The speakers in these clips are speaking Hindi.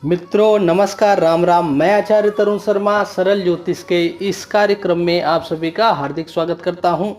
मित्रों नमस्कार, राम राम। मैं आचार्य तरुण शर्मा सरल ज्योतिष के इस कार्यक्रम में आप सभी का हार्दिक स्वागत करता हूं।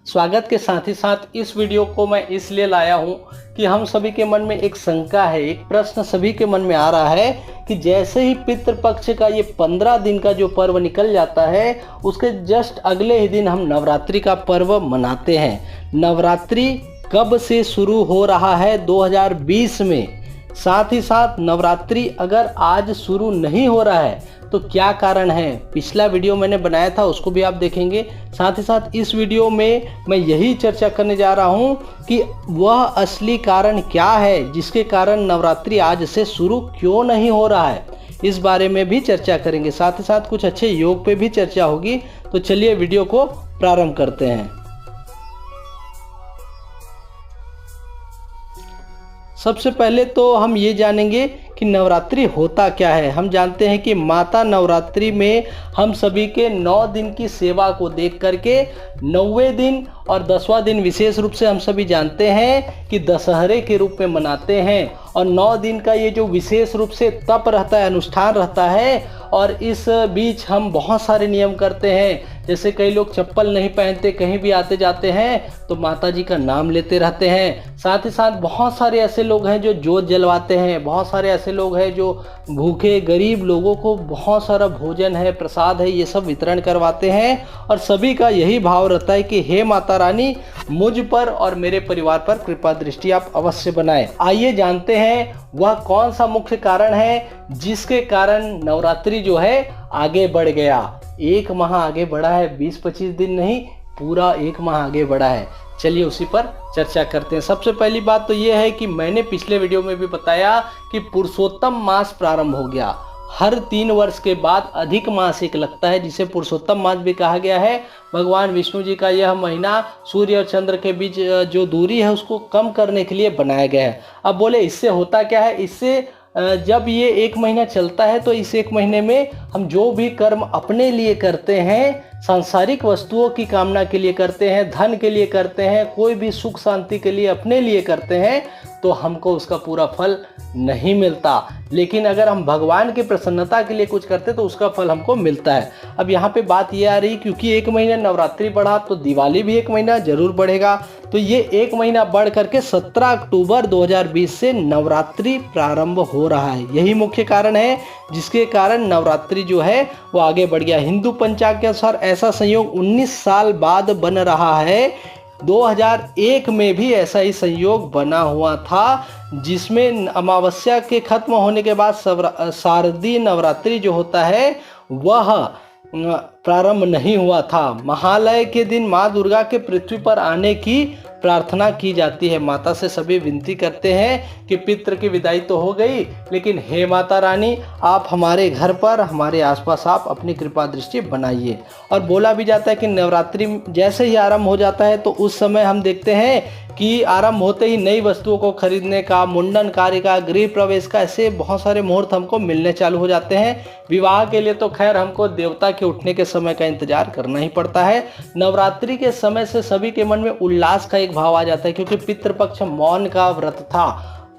स्वागत के साथ ही साथ इस वीडियो को मैं इसलिए लाया हूं कि हम सभी के मन में एक शंका है, एक प्रश्न सभी के मन में आ रहा है कि जैसे ही पितृपक्ष का ये 15 दिन का जो पर्व निकल जाता है उसके जस्ट अगले ही दिन हम नवरात्रि का पर्व मनाते हैं। नवरात्रि कब से शुरू हो रहा है 2020 में। साथ ही साथ नवरात्रि अगर आज शुरू नहीं हो रहा है तो क्या कारण है, पिछला वीडियो मैंने बनाया था उसको भी आप देखेंगे। साथ ही साथ इस वीडियो में मैं यही चर्चा करने जा रहा हूं कि वह असली कारण क्या है जिसके कारण नवरात्रि आज से शुरू क्यों नहीं हो रहा है, इस बारे में भी चर्चा करेंगे। साथ ही साथ कुछ अच्छे योग पे भी चर्चा होगी। तो चलिए वीडियो को प्रारंभ करते हैं। सबसे पहले तो हम ये जानेंगे कि नवरात्रि होता क्या है। हम जानते हैं कि माता नवरात्रि में हम सभी के 9 दिन की सेवा को देख करके 9वें दिन और 10वां दिन विशेष रूप से हम सभी जानते हैं कि दशहरे के रूप में मनाते हैं। और 9 दिन का ये जो विशेष रूप से तप रहता है, अनुष्ठान रहता है, और इस बीच हम बहुत सारे नियम करते हैं। जैसे कई लोग चप्पल नहीं पहनते, कहीं भी आते जाते हैं तो माता जी का नाम लेते रहते हैं। साथ ही साथ बहुत सारे ऐसे लोग हैं जो जोत जलवाते हैं, बहुत सारे ऐसे लोग हैं जो भूखे गरीब लोगों को बहुत सारा भोजन है, प्रसाद है, ये सब वितरण करवाते हैं। और सभी का यही भाव रहता है कि हे माता रानी, मुझ पर और मेरे परिवार पर कृपा दृष्टि आप अवश्य बनाएं। आइए जानते हैं वह कौन सा मुख्य कारण है जिसके कारण नवरात्रि जो है आगे बढ़ गया। एक माह आगे बढ़ा है, 20-25 दिन नहीं, पूरा एक माह आगे बढ़ा है। चलिए उसी पर चर्चा करते हैं। सबसे पहली बात तो यह है कि मैंने पिछले वीडियो में भी बताया कि पुरुषोत्तम मास प्रारंभ हो गया। हर 3 वर्ष के बाद अधिक मास एक लगता है जिसे पुरुषोत्तम मास भी कहा गया है। भगवान विष्णु जी का यह महीना सूर्य और चंद्र के बीच जो दूरी है उसको कम करने के लिए बनाया गया है। अब बोले इससे होता क्या है, इससे जब ये 1 महीना चलता है तो इस 1 महीने में हम जो भी कर्म अपने लिए करते हैं, सांसारिक वस्तुओं की कामना के लिए करते हैं, धन के लिए करते हैं, कोई भी सुख शांति के लिए अपने लिए करते हैं, तो हमको उसका पूरा फल नहीं मिलता। लेकिन अगर हम भगवान की प्रसन्नता के लिए कुछ करते तो उसका फल हमको मिलता है। अब यहाँ पे बात ये आ रही क्योंकि 1 महीना नवरात्रि बढ़ा तो दिवाली भी 1 महीना जरूर बढ़ेगा। तो ये 1 महीना बढ़ करके 17 अक्टूबर 2020 से नवरात्रि प्रारंभ हो रहा है। यही मुख्य कारण है जिसके कारण नवरात्रि जो है वो आगे बढ़ गया। हिंदू पंचांग के अनुसार ऐसा संयोग 19 साल बाद बन रहा है। 2001 में भी ऐसा ही संयोग बना हुआ था जिसमें अमावस्या के खत्म होने के बाद शारदीय नवरात्रि जो होता है वह प्रारंभ नहीं हुआ था। महालय के दिन माँ दुर्गा के पृथ्वी पर आने की प्रार्थना की जाती है। माता से सभी विनती करते हैं कि पितृ की विदाई तो हो गई, लेकिन हे माता रानी, आप हमारे घर पर, हमारे आसपास आप अपनी कृपा दृष्टि बनाइए। और बोला भी जाता है कि नवरात्रि जैसे ही आरंभ हो जाता है तो उस समय हम देखते हैं कि आरंभ होते ही नई वस्तुओं को खरीदने का, मुंडन कार्य का, गृह प्रवेश का, ऐसे बहुत सारे मुहूर्त हमको मिलने चालू हो जाते हैं। विवाह के लिए तो खैर हमको देवता के उठने के समय का इंतजार करना ही पड़ता है। नवरात्रि के समय से सभी के मन में उल्लास का एक भाव आ जाता है क्योंकि पितृपक्ष मौन का व्रत था।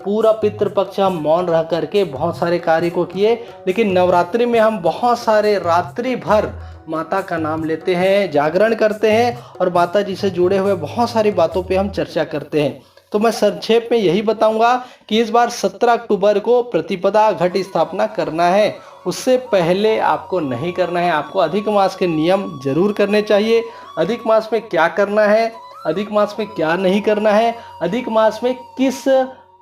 पूरा पितृपक्ष हम मौन रह करके बहुत सारे कार्य को किए, लेकिन नवरात्रि में हम बहुत सारे रात्रि भर माता का नाम लेते हैं, जागरण करते हैं और माता जी से जुड़े हुए बहुत सारी बातों पे हम चर्चा करते हैं। तो मैं संक्षेप में यही बताऊंगा कि इस बार 17 अक्टूबर को प्रतिपदा घट स्थापना करना है। उससे पहले आपको नहीं करना है। आपको अधिक मास के नियम जरूर करने चाहिए। अधिक मास में क्या करना है, अधिक मास में क्या नहीं करना है, अधिक मास में किस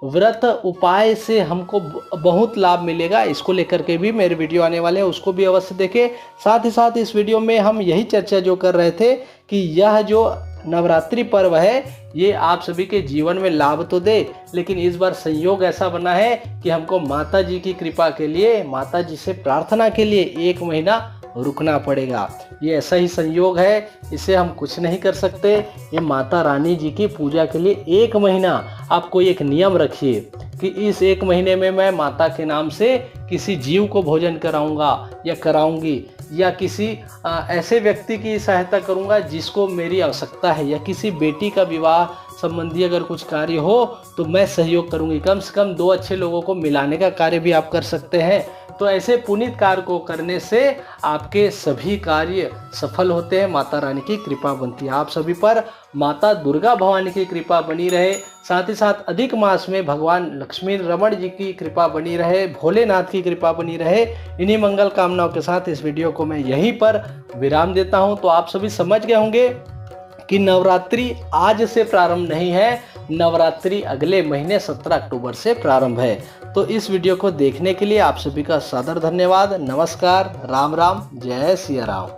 व्रत उपाय से हमको बहुत लाभ मिलेगा, इसको लेकर के भी मेरे वीडियो आने वाले हैं, उसको भी अवश्य देखें। साथ ही साथ इस वीडियो में हम यही चर्चा जो कर रहे थे कि यह जो नवरात्रि पर्व है ये आप सभी के जीवन में लाभ तो दे, लेकिन इस बार संयोग ऐसा बना है कि हमको माता जी की कृपा के लिए, माता जी से प्रार्थना के लिए 1 महीना रुकना पड़ेगा। ये ऐसा ही संयोग है, इसे हम कुछ नहीं कर सकते। ये माता रानी जी की पूजा के लिए 1 महीना आप कोई एक नियम रखिए कि इस 1 महीने में मैं माता के नाम से किसी जीव को भोजन कराऊंगा या कराऊंगी, या किसी ऐसे व्यक्ति की सहायता करूंगा जिसको मेरी आवश्यकता है, या किसी बेटी का विवाह संबंधी अगर कुछ कार्य हो तो मैं सहयोग करूंगी। कम से कम 2 अच्छे लोगों को मिलाने का कार्य भी आप कर सकते हैं। तो ऐसे पुनीत कार्य को करने से आपके सभी कार्य सफल होते हैं, माता रानी की कृपा बनती है। आप सभी पर माता दुर्गा भवानी की कृपा बनी रहे, साथ ही साथ अधिक मास में भगवान लक्ष्मी रमण जी की कृपा बनी रहे, भोलेनाथ की कृपा बनी रहे। इन्हीं मंगल कामनाओं के साथ इस वीडियो को मैं यहीं पर विराम देता हूं। तो आप सभी समझ गए होंगे कि नवरात्रि आज से प्रारंभ नहीं है, नवरात्रि अगले महीने 17 अक्टूबर से प्रारंभ है। तो इस वीडियो को देखने के लिए आप सभी का सादर धन्यवाद। नमस्कार, राम राम, जय सिया राम।